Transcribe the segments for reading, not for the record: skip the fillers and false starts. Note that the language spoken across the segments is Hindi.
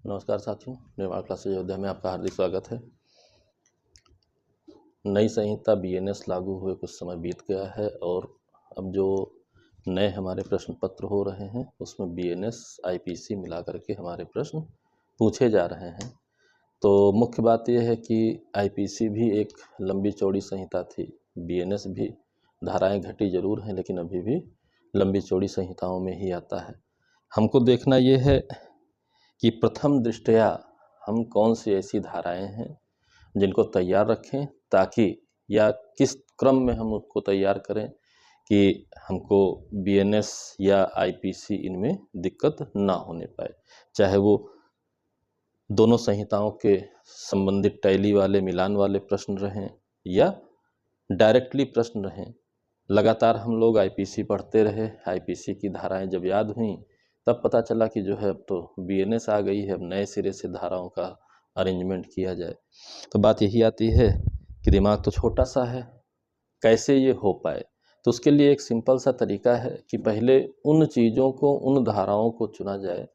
नमस्कार साथियों, निर्माण क्लासेज अयोध्या में आपका हार्दिक स्वागत है। नई संहिता बीएनएस लागू हुए कुछ समय बीत गया है और अब जो नए हमारे प्रश्न पत्र हो रहे हैं उसमें बीएनएस आईपीसी मिला करके हमारे प्रश्न पूछे जा रहे हैं। तो मुख्य बात यह है कि आईपीसी भी एक लंबी चौड़ी संहिता थी, बीएनएस भी धाराएं घटी जरूर हैं लेकिन अभी भी लंबी चौड़ी संहिताओं में ही आता है। हमको देखना ये है कि प्रथम दृष्टया हम कौन सी ऐसी धाराएं हैं जिनको तैयार रखें, ताकि या किस क्रम में हम उसको तैयार करें कि हमको बीएनएस या आईपीसी इनमें दिक्कत ना होने पाए, चाहे वो दोनों संहिताओं के संबंधित टैली वाले मिलान वाले प्रश्न रहें या डायरेक्टली प्रश्न रहें। लगातार हम लोग आईपीसी पढ़ते रहे, आईपीसी की धाराएं जब याद हुई तब पता चला कि जो है अब तो बीएनएस आ गई है, अब नए सिरे से धाराओं का अरेंजमेंट किया जाए। तो बात यही आती है कि दिमाग तो छोटा सा है, कैसे ये हो पाए। तो उसके लिए एक सिंपल सा तरीका है कि पहले उन चीज़ों को, उन धाराओं को चुना जाए,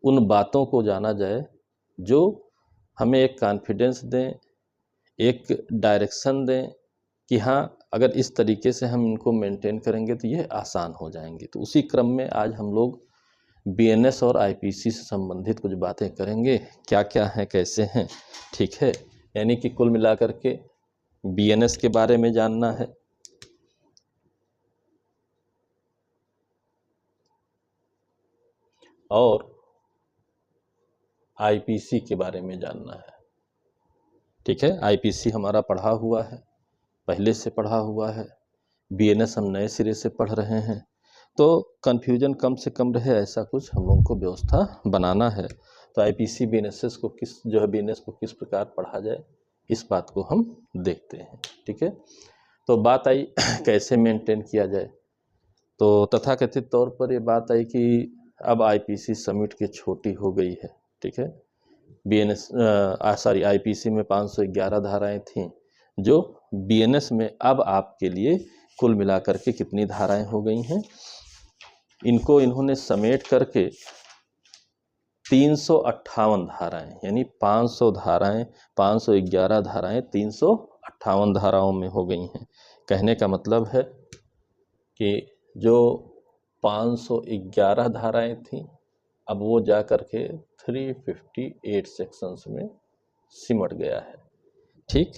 उन बातों को जाना जाए जो हमें एक कॉन्फिडेंस दें, एक डायरेक्शन दें कि हाँ, अगर इस तरीके से हम इनको मेंटेन करेंगे तो ये आसान हो जाएंगे। तो उसी क्रम में आज हम लोग बीएनएस और आईपीसी से संबंधित कुछ बातें करेंगे, क्या क्या हैं, कैसे हैं, ठीक है। यानी कि कुल मिलाकर के बीएनएस के बारे में जानना है, और आईपीसी के बारे में जानना है, ठीक है। आईपीसी हमारा पढ़ा हुआ है, पहले से पढ़ा हुआ है, बीएनएस हम नए सिरे से पढ़ रहे हैं, तो कन्फ्यूजन कम से कम रहे ऐसा कुछ हम लोगों को व्यवस्था बनाना है। तो आईपीसी बीएनएस को बीएनएस को किस प्रकार पढ़ा जाए, इस बात को हम देखते हैं, ठीक है। तो बात आई कैसे मेंटेन किया जाए। तो तथाकथित तौर पर ये बात आई कि अब आईपीसी समिट के छोटी हो गई है, ठीक है। आईपीसी में 511 धाराएं थीं, जो बीएनएस में अब आपके लिए कुल मिलाकर के कितनी धाराएं हो गई हैं, इनको इन्होंने समेट करके 358 धाराएं, यानी 500 धाराएं, 511 धाराएं 358 धाराओं में हो गई हैं। कहने का मतलब है कि जो 511 धाराएं थीं अब वो जा करके 358 सेक्शंस में सिमट गया है, ठीक।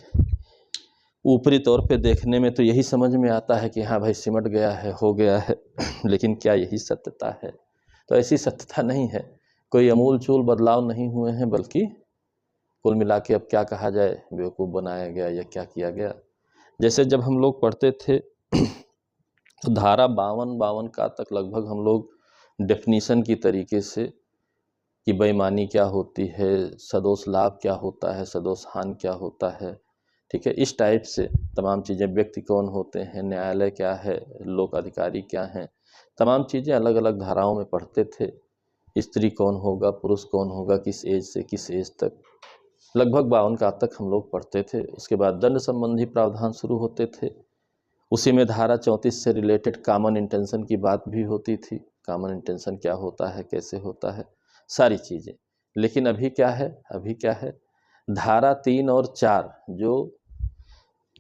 ऊपरी तौर पे देखने में तो यही समझ में आता है कि हाँ भाई सिमट गया है, हो गया है लेकिन क्या यही सत्यता है? तो ऐसी सत्यता नहीं है, कोई अमूल चूल बदलाव नहीं हुए हैं, बल्कि कुल मिला के अब क्या कहा जाए, बेवकूफ़ बनाया गया या क्या किया गया। जैसे जब हम लोग पढ़ते थे तो धारा 52 का तक लगभग हम लोग डेफिनीशन की तरीके से कि बेईमानी क्या होती है, सदोष लाभ क्या होता है, सदोष हानि क्या होता है, ठीक है, इस टाइप से तमाम चीज़ें, व्यक्ति कौन होते हैं, न्यायालय क्या है, लोक अधिकारी क्या हैं, तमाम चीज़ें अलग अलग धाराओं में पढ़ते थे। स्त्री कौन होगा, पुरुष कौन होगा, किस एज से किस एज तक, लगभग 52 का तक हम लोग पढ़ते थे। उसके बाद दंड संबंधी प्रावधान शुरू होते थे, उसी में धारा 34 से रिलेटेड कॉमन इंटेंशन की बात भी होती थी। कॉमन इंटेंशन क्या होता है, कैसे होता है, सारी चीज़ें। लेकिन अभी क्या है, धारा 3 और 4 जो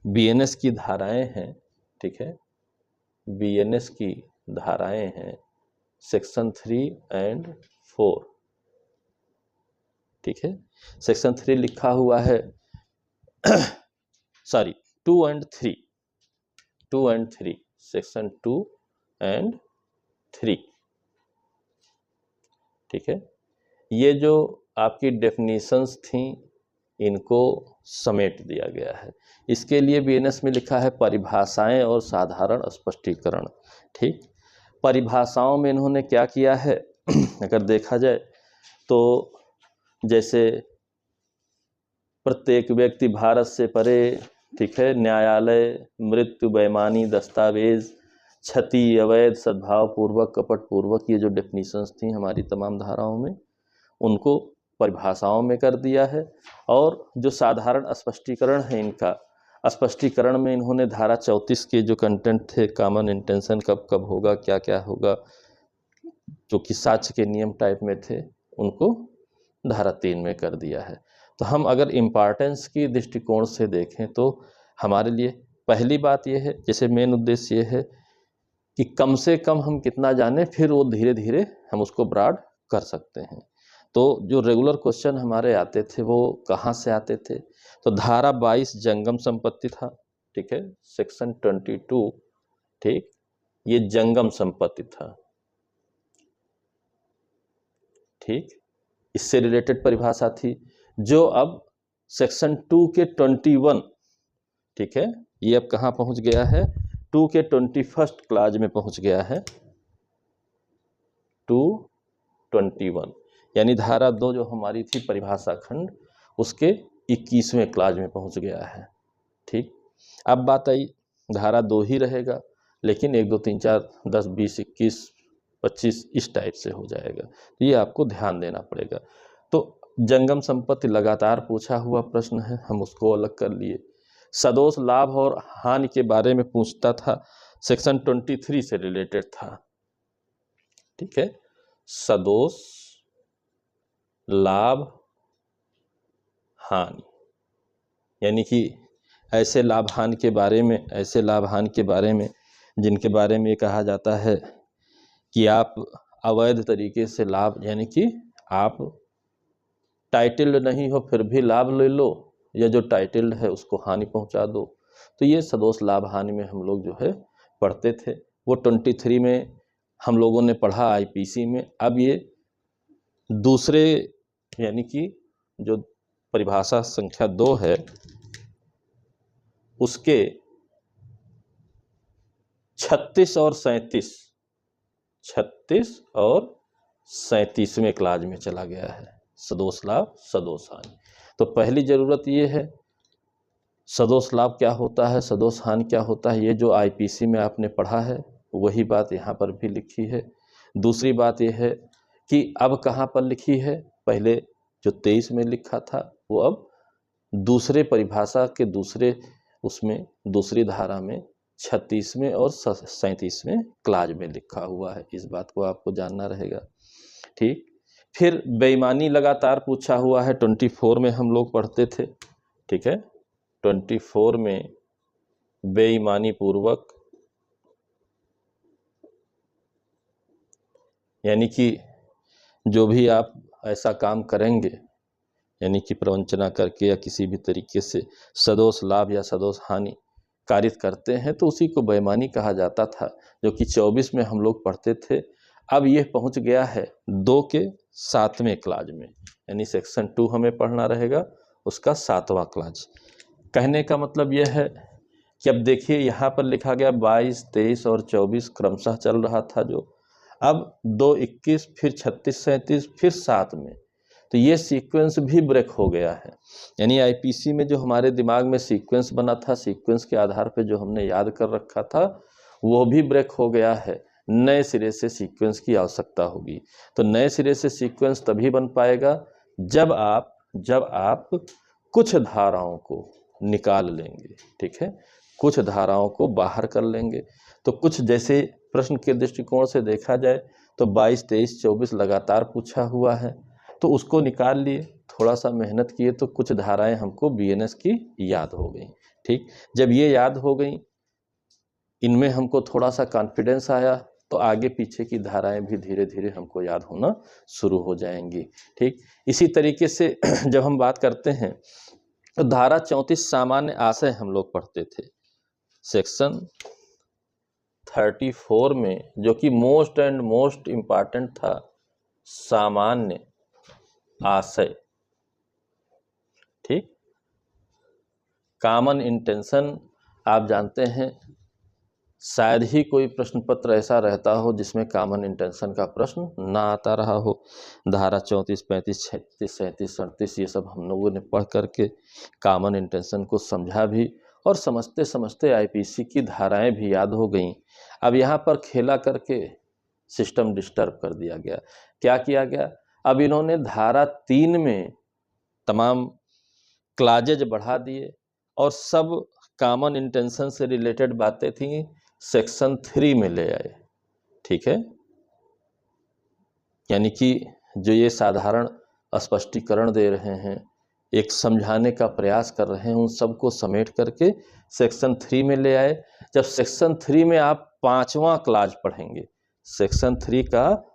बीएनएस की धाराएं हैं, ठीक है, बीएनएस की धाराएं हैं सेक्शन 3 एंड 4, ठीक है। सेक्शन 3 लिखा हुआ है सॉरी 2 एंड 3, सेक्शन 2 एंड 3, ठीक है। ये जो आपकी डेफिनीशंस थी इनको समेट दिया गया है। इसके लिए बीएनएस में लिखा है परिभाषाएं और साधारण स्पष्टीकरण, ठीक। परिभाषाओं में इन्होंने क्या किया है अगर देखा जाए तो जैसे प्रत्येक व्यक्ति भारत से परे, ठीक है, न्यायालय, मृत्यु, बेईमानी, दस्तावेज, क्षति, अवैध, सद्भाव पूर्वक, कपट पूर्वक, ये जो डेफिनीशंस थी हमारी तमाम धाराओं में, उनको परिभाषाओं में कर दिया है। और जो साधारण स्पष्टीकरण है, इनका स्पष्टीकरण में इन्होंने धारा 34 के जो कंटेंट थे, कॉमन इंटेंशन कब कब होगा, क्या क्या होगा, जो कि साक्ष्य के नियम टाइप में थे, उनको धारा 3 में कर दिया है। तो हम अगर इम्पॉर्टेंस की दृष्टिकोण से देखें तो हमारे लिए पहली बात यह है, जैसे मेन उद्देश्य ये है कि कम से कम हम कितना जाने, फिर वो धीरे धीरे हम उसको ब्रॉड कर सकते हैं। तो जो रेगुलर क्वेश्चन हमारे आते थे वो कहाँ से आते थे? तो धारा 22 जंगम संपत्ति था, ठीक है, सेक्शन 22, ठीक, ये जंगम संपत्ति था, ठीक, इससे रिलेटेड परिभाषा थी, जो अब सेक्शन 2 के 21, ठीक है, ये अब कहाँ पहुंच गया है? 2 के 21 क्लाज में पहुंच गया है, 221, यानी धारा 2 जो हमारी थी परिभाषा खंड, उसके 21वें क्लाज में पहुंच गया है, ठीक। अब बात आई, धारा 2 ही रहेगा, लेकिन 1 2 3 4 10 20 21 25 इस टाइप से हो जाएगा, तो ये आपको ध्यान देना पड़ेगा। तो जंगम संपत्ति लगातार पूछा हुआ प्रश्न है, हम उसको अलग कर लिए। सदोष लाभ और हानि के बारे में पूछता था, सेक्शन 23 से रिलेटेड था, ठीक है, सदोष लाभ हानि, यानी कि ऐसे लाभ हानि के बारे में, ऐसे लाभ हानि के बारे में जिनके बारे में ये कहा जाता है कि आप अवैध तरीके से लाभ, यानी कि आप टाइटल नहीं हो फिर भी लाभ ले लो, या जो टाइटल है उसको हानि पहुंचा दो। तो ये सदोष लाभ हानि में हम लोग जो है पढ़ते थे, वो 23 में हम लोगों ने पढ़ा आईपीसी में। अब ये दूसरे, यानी कि जो परिभाषा संख्या 2 है उसके 36 और 37वें क्लाज में चला गया है, सदोष लाभ सदोष हानि। तो पहली जरूरत ये है, सदोष लाभ क्या होता है, सदोष हानि क्या होता है, ये जो आईपीसी में आपने पढ़ा है वही बात यहाँ पर भी लिखी है। दूसरी बात ये है कि अब कहाँ पर लिखी है, पहले जो 23 में लिखा था वो अब दूसरे परिभाषा के दूसरे उसमें दूसरी धारा में 36वें और 37वें क्लाज में लिखा हुआ है, इस बात को आपको जानना रहेगा, ठीक। फिर बेईमानी लगातार पूछा हुआ है, 24 में हम लोग पढ़ते थे, ठीक है, 24 में बेईमानी पूर्वक, यानी कि जो भी आप ऐसा काम करेंगे, यानी कि प्रवंचना करके या किसी भी तरीके से सदोष लाभ या सदोष हानि कारित करते हैं तो उसी को बेईमानी कहा जाता था, जो कि 24 में हम लोग पढ़ते थे। अब यह पहुंच गया है 2 के 7वें क्लाज में, यानी सेक्शन 2 हमें पढ़ना रहेगा, उसका 7वां क्लाज। कहने का मतलब यह है कि अब देखिए यहाँ पर लिखा गया 22, 23 और 24 क्रमशः चल रहा था, जो अब 2, 21, फिर 36, 37, फिर 7 में, तो ये सीक्वेंस भी ब्रेक हो गया है। यानी आईपीसी में जो हमारे दिमाग में सीक्वेंस बना था, सीक्वेंस के आधार पर जो हमने याद कर रखा था वो भी ब्रेक हो गया है, नए सिरे से सीक्वेंस की आवश्यकता होगी। तो नए सिरे से सीक्वेंस तभी बन पाएगा जब आप कुछ धाराओं को निकाल लेंगे, ठीक है, कुछ धाराओं को बाहर कर लेंगे। तो कुछ, जैसे प्रश्न के दृष्टिकोण से देखा जाए तो 22, 23, 24 लगातार पूछा हुआ है, तो उसको निकाल लिए, थोड़ा सा मेहनत किए तो कुछ धाराएं हमको बीएनएस की याद हो गई, ठीक। जब ये याद हो गई, इनमें हमको थोड़ा सा कॉन्फिडेंस आया, तो आगे पीछे की धाराएं भी धीरे धीरे हमको याद होना शुरू हो जाएंगी, ठीक। इसी तरीके से जब हम बात करते हैं तो धारा 34 सामान्य आशय हम लोग पढ़ते थे, सेक्शन 34 में, जो कि मोस्ट इम्पॉर्टेंट था, सामान्य आशय, ठीक। कॉमन इंटेंशन, आप जानते हैं शायद ही कोई प्रश्न पत्र ऐसा रहता हो जिसमें कॉमन इंटेंशन का प्रश्न ना आता रहा हो। धारा 34, 35, 36, 37, 38 ये सब हम लोगों ने पढ़ करके कॉमन इंटेंशन को समझा भी, और समझते समझते आईपीसी की धाराएं भी याद हो गईं। अब यहाँ पर खेला करके सिस्टम डिस्टर्ब कर दिया गया। क्या किया गया, अब इन्होंने धारा 3 में तमाम क्लाजेज बढ़ा दिए और सब कॉमन इंटेंशन से रिलेटेड बातें थी सेक्शन 3 में ले आए, ठीक है। यानी कि जो ये साधारण स्पष्टीकरण दे रहे हैं, एक समझाने का प्रयास कर रहे हैं, उन सबको समेट करके सेक्शन 3 में ले आए। जब सेक्शन 3 में आप 5वां क्लाज पढ़ेंगे, सेक्शन 3 का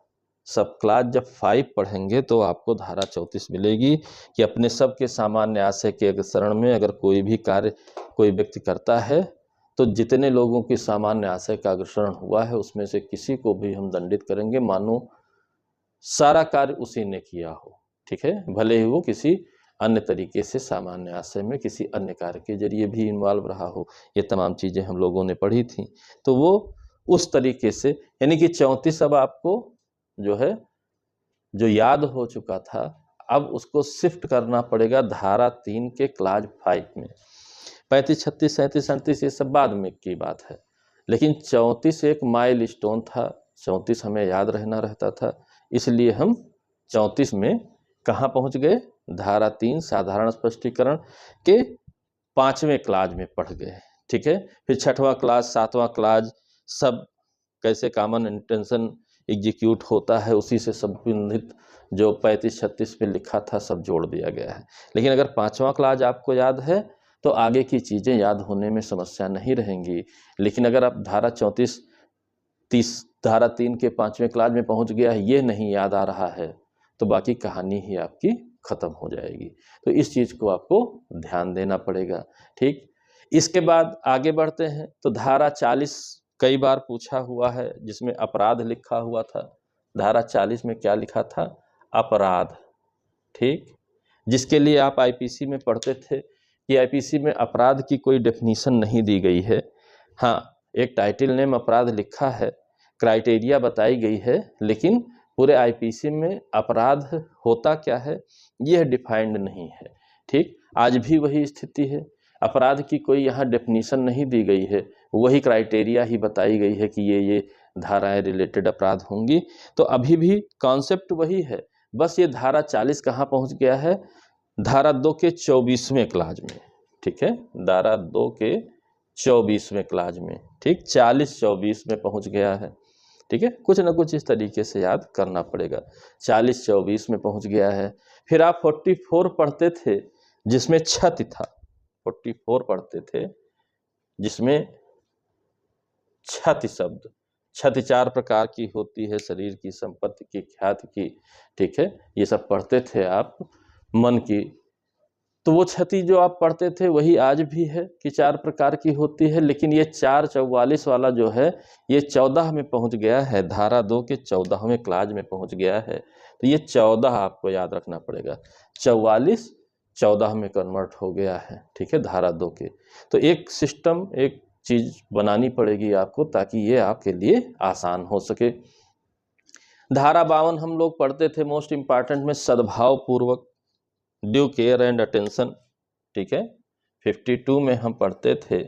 सब क्लास जब 5 पढ़ेंगे तो आपको धारा 34 मिलेगी कि अपने सब के सामान्य आशय के अग्रसरण में अगर कोई भी कार्य कोई व्यक्ति करता है तो जितने लोगों की सामान्य आशय का अग्रसरण हुआ है उसमें से किसी को भी हम दंडित करेंगे, मानो सारा कार्य उसी ने किया हो। ठीक है, भले ही वो किसी अन्य तरीके से सामान्य आशय में किसी अन्य कार्य के जरिए भी इन्वॉल्व रहा हो। ये तमाम चीज़ें हम लोगों ने पढ़ी थी। तो वो उस तरीके से, यानी कि 34 अब आपको जो है जो याद हो चुका था, अब उसको शिफ्ट करना पड़ेगा धारा 3 के क्लाज 5 में। 35, 36, 37, 38 ये सब बाद में की बात है, लेकिन 34 एक माइल स्टोन था। 34 हमें याद रहना रहता था, इसलिए हम 34 में कहाँ पहुँच गए? धारा 3 साधारण स्पष्टीकरण के 5वें क्लाज में पढ़ गए। ठीक है, फिर 6वां क्लाज, 7वां क्लाज सब कैसे कॉमन इंटेंशन एग्जीक्यूट होता है उसी से संबंधित जो 35, 36 में लिखा था सब जोड़ दिया गया है। लेकिन अगर 5वां क्लाज आपको याद है तो आगे की चीज़ें याद होने में समस्या नहीं रहेंगी। लेकिन अगर आप धारा 34, 30 धारा 3 के 5वें क्लाज में पहुंच गया है, ये नहीं याद आ रहा है, तो बाकी कहानी ही आपकी खत्म हो जाएगी। तो इस चीज़ को आपको ध्यान देना पड़ेगा। ठीक, इसके बाद आगे बढ़ते हैं तो धारा 40 कई बार पूछा हुआ है, जिसमें अपराध लिखा हुआ था। धारा 40 में क्या लिखा था? अपराध। ठीक, जिसके लिए आप आईपीसी में पढ़ते थे कि आईपीसी में अपराध की कोई डेफिनीशन नहीं दी गई है। हाँ, एक टाइटल नेम अपराध लिखा है, क्राइटेरिया बताई गई है, लेकिन पूरे आईपीसी में अपराध होता क्या है यह डिफाइंड नहीं है। ठीक, आज भी वही स्थिति है, अपराध की कोई यहाँ डेफिनीशन नहीं दी गई है, वही क्राइटेरिया ही बताई गई है कि ये धाराएं रिलेटेड अपराध होंगी। तो अभी भी कॉन्सेप्ट वही है, बस ये धारा 40 कहाँ पहुँच गया है? धारा 2 के 24वें क्लाज में। ठीक है, धारा 2 के 24वें क्लाज में। ठीक, 40-24 में पहुँच गया है। ठीक है, कुछ ना कुछ इस तरीके से याद करना पड़ेगा। 40-24 में पहुँच गया है। फिर आप 44 पढ़ते थे जिसमें क्षति था। 44 पढ़ते थे जिसमें क्षति शब्द, क्षति 4 प्रकार की होती है, शरीर की, संपत्ति की, ख्याति की। ठीक है, ये सब पढ़ते थे आप, मन की। तो वो क्षति जो आप पढ़ते थे वही आज भी है कि 4 प्रकार की होती है, लेकिन ये 4-44 वाला जो है ये 14 में पहुंच गया है, धारा 2 के 14वें क्लाज में पहुंच गया है। तो ये 14 आपको याद रखना पड़ेगा। 44 14 में कन्वर्ट हो गया है। ठीक है, धारा 2 के। तो एक सिस्टम, एक चीज़ बनानी पड़ेगी आपको ताकि ये आपके लिए आसान हो सके। धारा 52 हम लोग पढ़ते थे मोस्ट इम्पॉर्टेंट में, सद्भाव पूर्वक, ड्यू केयर एंड अटेंशन। ठीक है, 52 में हम पढ़ते थे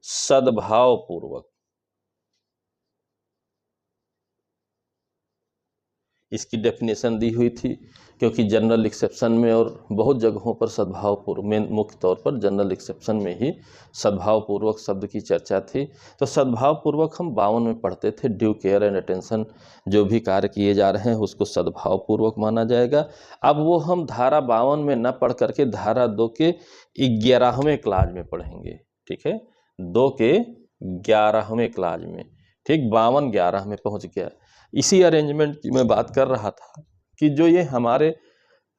सद्भाव पूर्वक। इसकी डेफिनेशन दी हुई थी, क्योंकि जनरल एक्सेप्शन में और बहुत जगहों पर सद्भावपूर्वक में, मुख्य तौर पर जनरल एक्सेप्शन में ही सद्भावपूर्वक शब्द की चर्चा थी। तो सद्भावपूर्वक हम 52 में पढ़ते थे, ड्यू केयर एंड अटेंशन, जो भी कार्य किए जा रहे हैं उसको सद्भावपूर्वक माना जाएगा। अब वो हम धारा 52 में न पढ़ करके धारा 2 के 11वें क्लाज में पढ़ेंगे। ठीक है, 2 के 11वें क्लाज में। ठीक, 52-11 में पहुँच गया। इसी अरेंजमेंट की मैं बात कर रहा था कि जो ये हमारे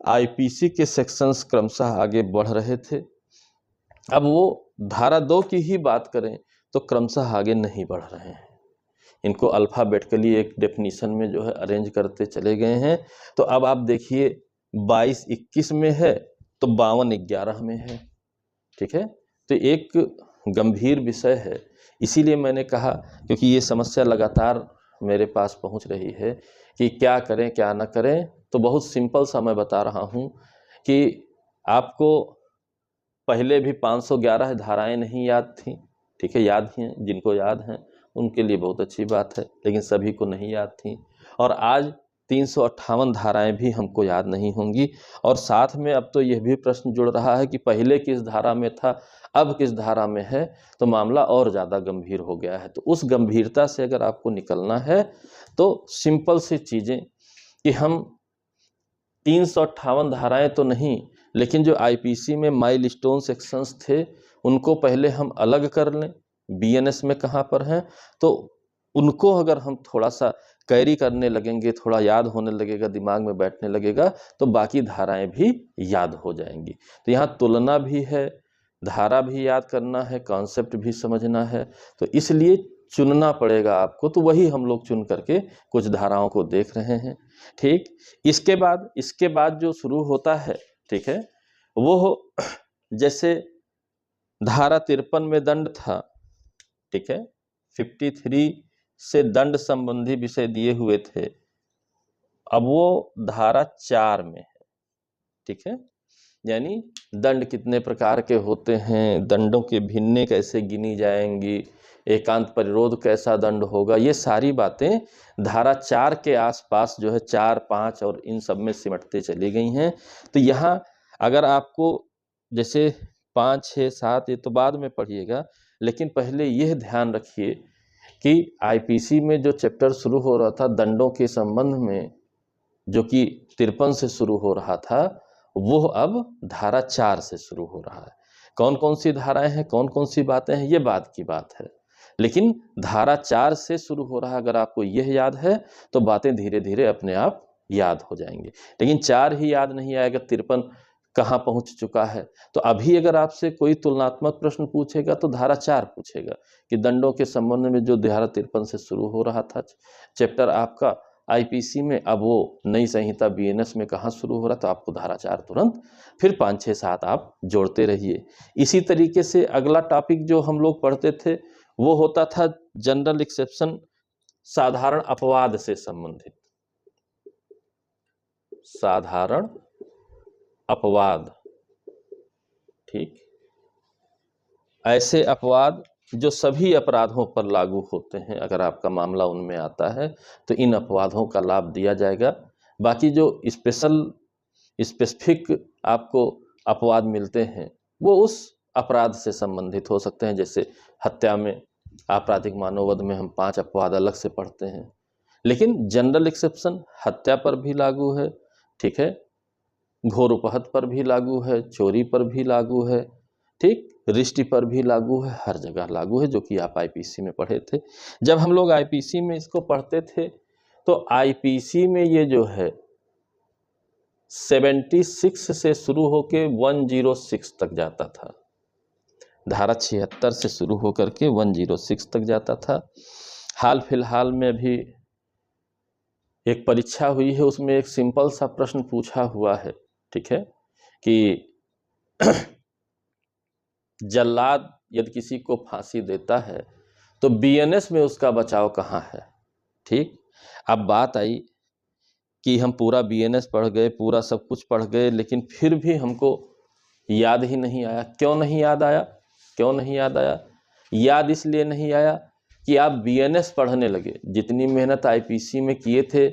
आईपीसी के सेक्शंस क्रमशः आगे बढ़ रहे थे, अब वो धारा 2 की ही बात करें तो क्रमशः आगे नहीं बढ़ रहे हैं। इनको अल्फ़ाबेटिकली एक डेफिनीशन में जो है अरेंज करते चले गए हैं। तो अब आप देखिए 22-21 में है तो 52-11 में है। ठीक है, तो एक गंभीर विषय है। इसीलिए मैंने कहा, क्योंकि ये समस्या लगातार मेरे पास पहुंच रही है कि क्या करें क्या ना करें, तो बहुत सिंपल सा मैं बता रहा हूं कि आपको पहले भी 511 धाराएं नहीं याद थी। ठीक है, याद हैं, जिनको याद हैं उनके लिए बहुत अच्छी बात है, लेकिन सभी को नहीं याद थी। और आज 358 धाराएं भी हमको याद नहीं होंगी। और साथ में अब तो यह भी प्रश्न जुड़ रहा है कि पहले किस धारा में था, अब किस धारा में है, तो मामला और ज़्यादा गंभीर हो गया है। तो उस गंभीरता से अगर आपको निकलना है तो सिंपल सी चीज़ें कि हम 358 धाराएं तो नहीं, लेकिन जो आईपीसी में माइलस्टोन सेक्शंस थे उनको पहले हम अलग कर लें, बीएनएस में कहाँ पर हैं, तो उनको अगर हम थोड़ा सा कैरी करने लगेंगे, थोड़ा याद होने लगेगा, दिमाग में बैठने लगेगा, तो बाकी धाराएं भी याद हो जाएंगी। तो यहाँ तुलना भी है, धारा भी याद करना है, कॉन्सेप्ट भी समझना है, तो इसलिए चुनना पड़ेगा आपको। तो वही हम लोग चुन करके कुछ धाराओं को देख रहे हैं। ठीक, इसके बाद जो शुरू होता है, ठीक है, वो जैसे धारा 53 में दंड था, ठीक है, 53 से दंड संबंधी विषय दिए हुए थे, अब वो धारा 4 में है। ठीक है, यानी दंड कितने प्रकार के होते हैं, दंडों के भिन्ने कैसे गिनी जाएंगी, एकांत परिरोध कैसा दंड होगा, ये सारी बातें धारा 4 के आसपास जो है 4, 5 और इन सब में सिमटते चली गई हैं। तो यहाँ अगर आपको जैसे 5, 6, 7 ये तो बाद में पढ़िएगा, लेकिन पहले यह ध्यान रखिए कि आईपीसी में जो चैप्टर शुरू हो रहा था दंडों के संबंध में, जो कि 53 से शुरू हो रहा था, वो अब धारा 4 से शुरू हो रहा है। कौन कौन सी धाराएं हैं, कौन कौन सी बातें हैं, ये बात की बात है, लेकिन धारा 4 से शुरू हो रहा है। अगर आपको यह याद है तो बातें धीरे धीरे अपने आप याद हो जाएंगी, लेकिन 4 ही याद नहीं आएगा, 53 कहाँ पहुंच चुका है। तो अभी अगर आपसे कोई तुलनात्मक प्रश्न पूछेगा तो धारा 4 पूछेगा कि दंडों के संबंध में जो धारा 53 से शुरू हो रहा था चैप्टर आपका आईपीसी में, अब वो नई संहिता बीएनएस में कहाँ शुरू हो रहा, तो आपको धारा 4 तुरंत, फिर 5, 6, 7 आप जोड़ते रहिए। इसी तरीके से अगला टॉपिक जो हम लोग पढ़ते थे वो होता था जनरल एक्सेप्शन, साधारण अपवाद से संबंधित। साधारण अपवाद, ठीक, ऐसे अपवाद जो सभी अपराधों पर लागू होते हैं। अगर आपका मामला उनमें आता है तो इन अपवादों का लाभ दिया जाएगा। बाकी जो स्पेसिफिक आपको अपवाद मिलते हैं वो उस अपराध से संबंधित हो सकते हैं। जैसे हत्या में, आपराधिक मानववध में हम 5 अपवाद अलग से पढ़ते हैं, लेकिन जनरल एक्सेप्शन हत्या पर भी लागू है, ठीक है, घोर उपहत पर भी लागू है, चोरी पर भी लागू है, ठीक, रिष्टि पर भी लागू है, हर जगह लागू है, जो कि आप आईपीसी में पढ़े थे। जब हम लोग आईपीसी में इसको पढ़ते थे तो आईपीसी में ये जो है 76 से शुरू होके 106 तक जाता था। धारा 76 से शुरू होकर के 106 तक जाता था। हाल फिलहाल में भी एक परीक्षा हुई है, उसमें एक सिंपल सा प्रश्न पूछा हुआ है, ठीक है, कि जल्लाद यदि किसी को फांसी देता है तो बीएनएस में उसका बचाव कहाँ है। ठीक, अब बात आई कि हम पूरा बीएनएस पढ़ गए, पूरा सब कुछ पढ़ गए, लेकिन फिर भी हमको याद ही नहीं आया। क्यों नहीं याद आया? क्यों नहीं याद आया? याद इसलिए नहीं आया कि आप बीएनएस पढ़ने लगे, जितनी मेहनत आईपीसी में किए थे,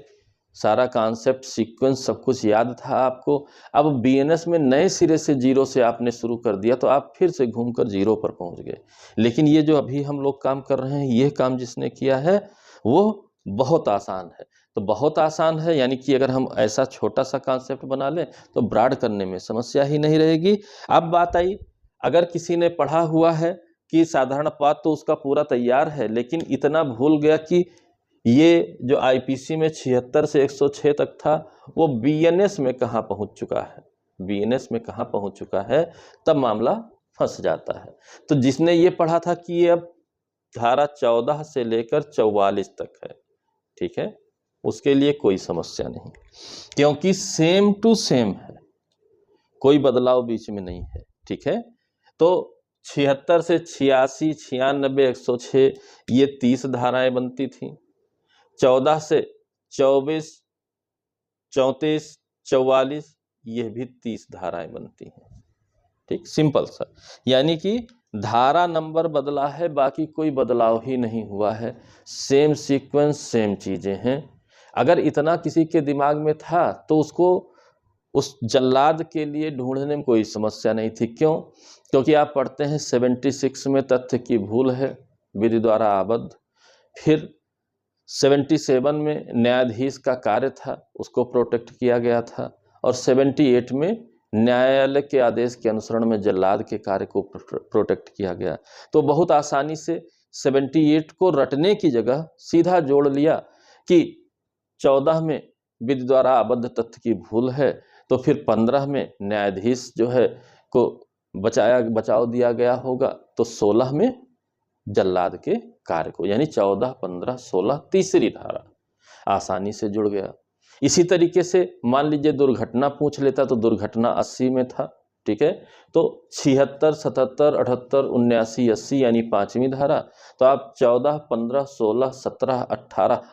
सारा कॉन्सेप्ट, सीक्वेंस, सब कुछ याद था आपको। अब बीएनएस में नए सिरे से जीरो से आपने शुरू कर दिया तो आप फिर से घूमकर जीरो पर पहुंच गए। लेकिन ये जो अभी हम लोग काम कर रहे हैं, ये काम जिसने किया है वो बहुत आसान है। तो बहुत आसान है यानी कि अगर हम ऐसा छोटा सा कॉन्सेप्ट बना लें तो ब्रॉड करने में समस्या ही नहीं रहेगी। अब बात आई, अगर किसी ने पढ़ा हुआ है कि साधारण अपवाद तो उसका पूरा तैयार है, लेकिन इतना भूल गया कि ये जो आईपीसी में 76 से 106 तक था वो बीएनएस में कहाँ पहुँच चुका है, बीएनएस में कहाँ पहुँच चुका है, तब मामला फंस जाता है। तो जिसने ये पढ़ा था कि ये अब धारा 14 से लेकर 44 तक है, ठीक है, उसके लिए कोई समस्या नहीं, क्योंकि सेम टू सेम है, कोई बदलाव बीच में नहीं है। ठीक है, तो 76 से 86, 96, 106 ये 30 धाराएं बनती थी। 14 से 24, 34, 44 ये भी 30 धाराएं बनती हैं। ठीक, सिंपल सा, यानी कि धारा नंबर बदला है, बाकी कोई बदलाव ही नहीं हुआ है, सेम सीक्वेंस, सेम चीजें हैं। अगर इतना किसी के दिमाग में था तो उसको उस जल्लाद के लिए ढूंढने में कोई समस्या नहीं थी। क्यों? क्योंकि आप पढ़ते हैं 76 में तथ्य की भूल है, विधि द्वारा आबद्ध। फिर 77 में न्यायाधीश का कार्य था, उसको प्रोटेक्ट किया गया था। और 78 में न्यायालय के आदेश के अनुसरण में जल्लाद के कार्य को प्रोटेक्ट किया गया। तो बहुत आसानी से 78 को रटने की जगह सीधा जोड़ लिया कि 14 में विधि द्वारा आबद्ध तथ्य की भूल है, तो फिर 15 में न्यायाधीश जो है को बचाव दिया गया होगा, तो 16 में जल्लाद के कार्य को, यानी 14, 15, 16 तीसरी धारा आसानी से जुड़ गया। इसी तरीके से मान लीजिए दुर्घटना पूछ लेता, तो दुर्घटना 80 में था, ठीक है, तो 76, 77, 78, 79, 80 यानी पांचवी धारा, तो आप 14, 15, 16, 17,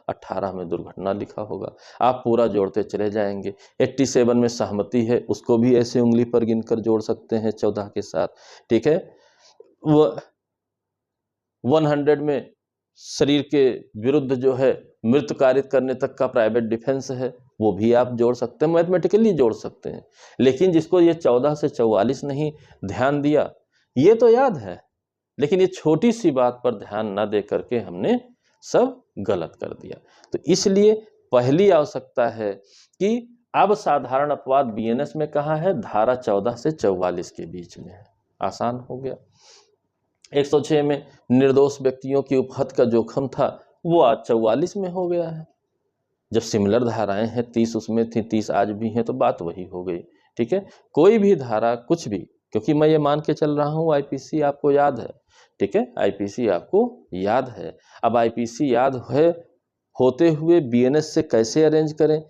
18 में दुर्घटना लिखा होगा। आप पूरा जोड़ते चले जाएंगे। 87 में सहमति है, उसको भी ऐसे उंगली पर गिनकर जोड़ सकते हैं 14 के साथ, ठीक है। 100 में शरीर के विरुद्ध जो है मृत्यु कारित करने तक का प्राइवेट डिफेंस है, वो भी आप जोड़ सकते हैं, मैथमेटिकली जोड़ सकते हैं। लेकिन जिसको ये 14 से 44 नहीं ध्यान दिया, ये तो याद है, लेकिन ये छोटी सी बात पर ध्यान न दे करके हमने सब गलत कर दिया। तो इसलिए पहली आवश्यकता है कि अब साधारण अपवाद बीएनएस में कहाँ है, धारा 14 से 44 के बीच में है। आसान हो गया। 106 में निर्दोष व्यक्तियों की उपहत का जोखम था, वो आज 44 में हो गया है। जब सिमिलर धाराएं हैं, 30 उसमें थी, 30 आज भी हैं, तो बात वही हो गई, ठीक है। कोई भी धारा कुछ भी, क्योंकि मैं ये मान के चल रहा हूँ आईपीसी आपको याद है, ठीक है, आईपीसी आपको याद है। अब आईपीसी याद है होते हुए बीएनएस से कैसे अरेंज करें,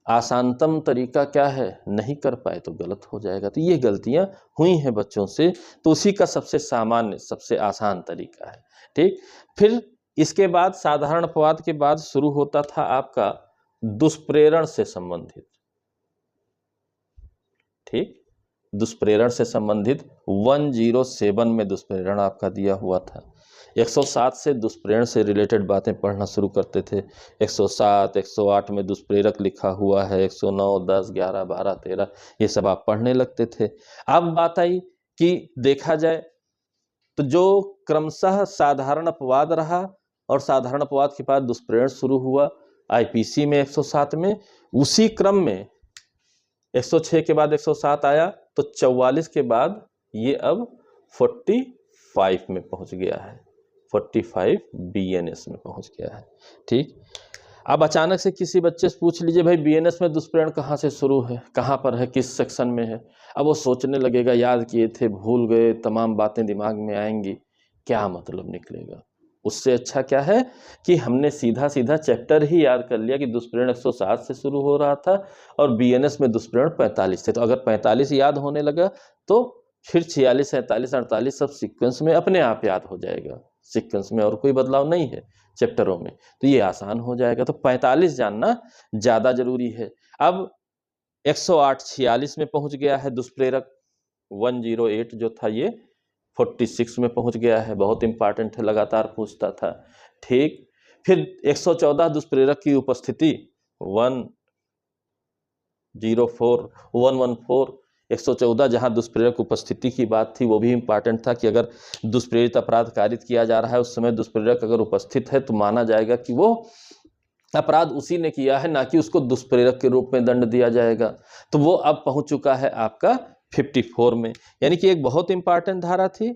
आसानतम तरीका क्या है, नहीं कर पाए तो गलत हो जाएगा। तो ये गलतियां हुई हैं बच्चों से, तो उसी का सबसे सामान्य सबसे आसान तरीका है, ठीक। फिर इसके बाद साधारण अपवाद के बाद शुरू होता था आपका दुष्प्रेरण से संबंधित, ठीक, दुष्प्रेरण से संबंधित 107 में दुष्प्रेरण आपका दिया हुआ था। 107 से दुष्प्रेरण से रिलेटेड बातें पढ़ना शुरू करते थे। 107, 108 में दुष्प्रेरक लिखा हुआ है, 109, 10, 11, 12, 13 ये सब आप पढ़ने लगते थे। अब बात आई कि देखा जाए तो जो क्रमशः साधारण अपवाद रहा और साधारण अपवाद के बाद दुष्प्रेरण शुरू हुआ आईपीसी में 107 में, उसी क्रम में 106 के बाद 107 आया, तो 44 के बाद ये अब 45 में पहुंच गया है, 45 बीएनएस में पहुंच गया है, ठीक। अब अचानक से किसी बच्चे से पूछ लीजिए भाई बीएनएस में दुष्प्रेरण कहाँ से शुरू है, कहाँ पर है, किस सेक्शन में है। अब वो सोचने लगेगा, याद किए थे भूल गए, तमाम बातें दिमाग में आएंगी, क्या मतलब निकलेगा। उससे अच्छा क्या है कि हमने सीधा सीधा चैप्टर ही याद कर लिया कि दुष्प्रेरण 107 से शुरू हो रहा था और बीएनएस में दुष्प्रेरण 45 थे। तो अगर 45 याद होने लगा तो फिर 46, 47, 48 सब सीक्वेंस में अपने आप याद हो जाएगा। सीक्वेंस में और कोई बदलाव नहीं है चैप्टरों में, तो ये आसान हो जाएगा। तो 45 जानना ज़्यादा जरूरी है। अब 108 46 में पहुंच गया है दुष्प्रेरक, 108 जो था ये 46 में पहुंच गया है, बहुत इंपॉर्टेंट है, लगातार पूछता था, ठीक। फिर 114 दुष्प्रेरक की उपस्थिति 104, 114, 114 जहां दुष्प्रेरक उपस्थिति की बात थी वो भी इंपॉर्टेंट था कि अगर दुष्प्रेरित अपराध कारित किया जा रहा है उस समय दुष्प्रेरक अगर उपस्थित है तो माना जाएगा कि वो अपराध उसी ने किया है, ना कि उसको दुष्प्रेरक के रूप में दंड दिया जाएगा। तो वो अब पहुंच चुका है आपका 54 में, यानी कि एक बहुत इंपॉर्टेंट धारा थी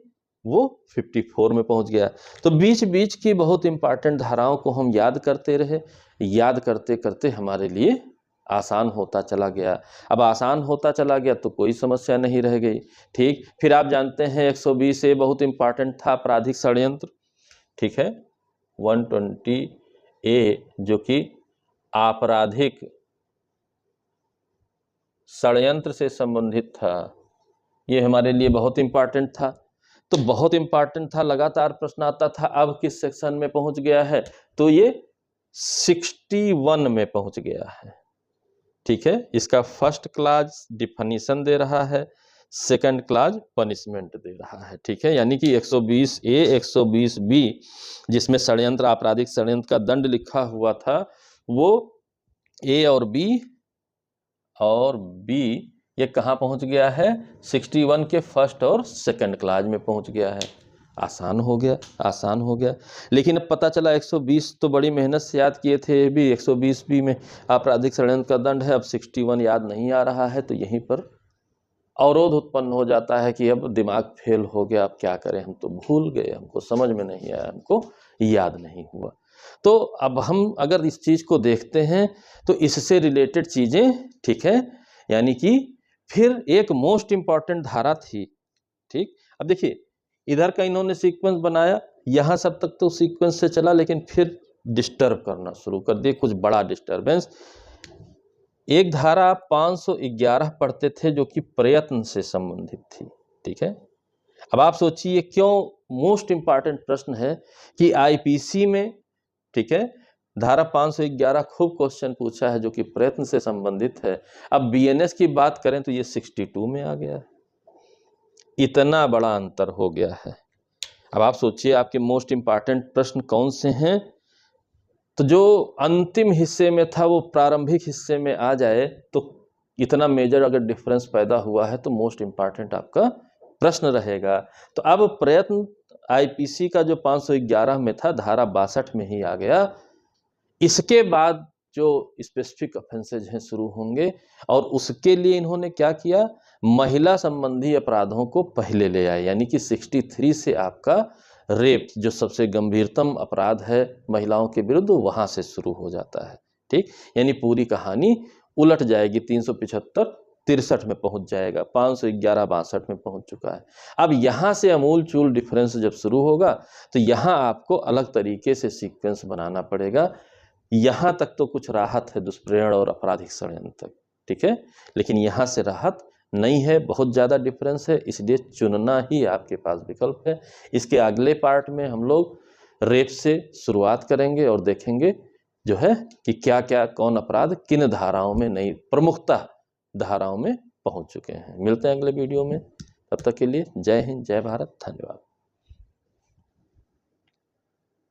वो 54 में पहुंच गया। तो बीच बीच की बहुत इंपॉर्टेंट धाराओं को हम याद करते रहे, याद करते करते हमारे लिए आसान होता चला गया। अब आसान होता चला गया तो कोई समस्या नहीं रह गई, ठीक। फिर आप जानते हैं 120 ए बहुत इंपॉर्टेंट था, आपराधिक षड्यंत्र, ठीक है। 120 ए जो कि आपराधिक षड्यंत्र से संबंधित था, ये हमारे लिए बहुत इंपॉर्टेंट था। तो बहुत इंपॉर्टेंट था, लगातार प्रश्न आता था। अब किस सेक्शन में पहुंच गया है, तो ये 61 में पहुंच गया है, ठीक है। इसका फर्स्ट क्लास डिफिनीशन दे रहा है, सेकंड क्लास पनिशमेंट दे रहा है, ठीक है। यानी कि 120 ए 120 बी जिसमें षड्यंत्र आपराधिक षड्यंत्र का दंड लिखा हुआ था, वो ए और बी ये कहाँ पहुंच गया है, 61 के फर्स्ट और सेकंड क्लास में पहुंच गया है। आसान हो गया, आसान हो गया। लेकिन अब पता चला 120 तो बड़ी मेहनत से याद किए थे, ये भी 120 भी में आपराधिक षड्यंत्र का दंड है, अब 61 याद नहीं आ रहा है, तो यहीं पर अवरोध उत्पन्न हो जाता है कि अब दिमाग फेल हो गया, अब क्या करें, हम तो भूल गए, हमको समझ में नहीं आया, हमको याद नहीं हुआ। तो अब हम अगर इस चीज़ को देखते हैं तो इससे रिलेटेड चीज़ें, ठीक है, यानी कि फिर एक मोस्ट इम्पॉर्टेंट धारा थी, ठीक। अब देखिए इधर का इन्होंने सीक्वेंस बनाया, यहाँ सब तक तो सीक्वेंस से चला, लेकिन फिर डिस्टर्ब करना शुरू कर दिए, कुछ बड़ा डिस्टर्बेंस। एक धारा आप 511 पढ़ते थे जो कि प्रयत्न से संबंधित थी, ठीक है। अब आप सोचिए क्यों मोस्ट इंपॉर्टेंट प्रश्न है कि आईपीसी में, ठीक है, धारा 511 खूब क्वेश्चन पूछा है जो कि प्रयत्न से संबंधित है। अब बीएनएस की बात करें तो ये 62 में आ गया है, इतना बड़ा अंतर हो गया है। अब आप सोचिए आपके मोस्ट इंपॉर्टेंट प्रश्न कौन से हैं, तो जो अंतिम हिस्से में था वो प्रारंभिक हिस्से में आ जाए तो इतना मेजर अगर डिफरेंस पैदा हुआ है तो मोस्ट इंपॉर्टेंट आपका प्रश्न रहेगा। तो अब प्रयत्न आईपीसी का जो 511 में था, धारा 62 में ही आ गया। इसके बाद जो स्पेसिफिक ऑफेंसेज हैं शुरू होंगे, और उसके लिए इन्होंने क्या किया, महिला संबंधी अपराधों को पहले ले आए, यानी कि 63 से आपका रेप जो सबसे गंभीरतम अपराध है महिलाओं के विरुद्ध, वहां से शुरू हो जाता है, ठीक। यानी पूरी कहानी उलट जाएगी, 375 63 में पहुंच जाएगा, 511 62 में पहुंच चुका है। अब यहां से अमूल चूल डिफरेंस जब शुरू होगा तो यहां आपको अलग तरीके से सीक्वेंस बनाना पड़ेगा। यहां तक तो कुछ राहत है दुष्प्रेरण और आपराधिक षड्यंत्र तक, ठीक है, लेकिन यहां से राहत नहीं है, बहुत ज़्यादा डिफरेंस है, इसलिए चुनना ही आपके पास विकल्प है। इसके अगले पार्ट में हम लोग रेप से शुरुआत करेंगे और देखेंगे जो है कि क्या क्या कौन अपराध किन धाराओं में, नई प्रमुखता धाराओं में पहुंच चुके हैं। मिलते हैं अगले वीडियो में, तब तक के लिए जय हिंद, जय भारत, धन्यवाद।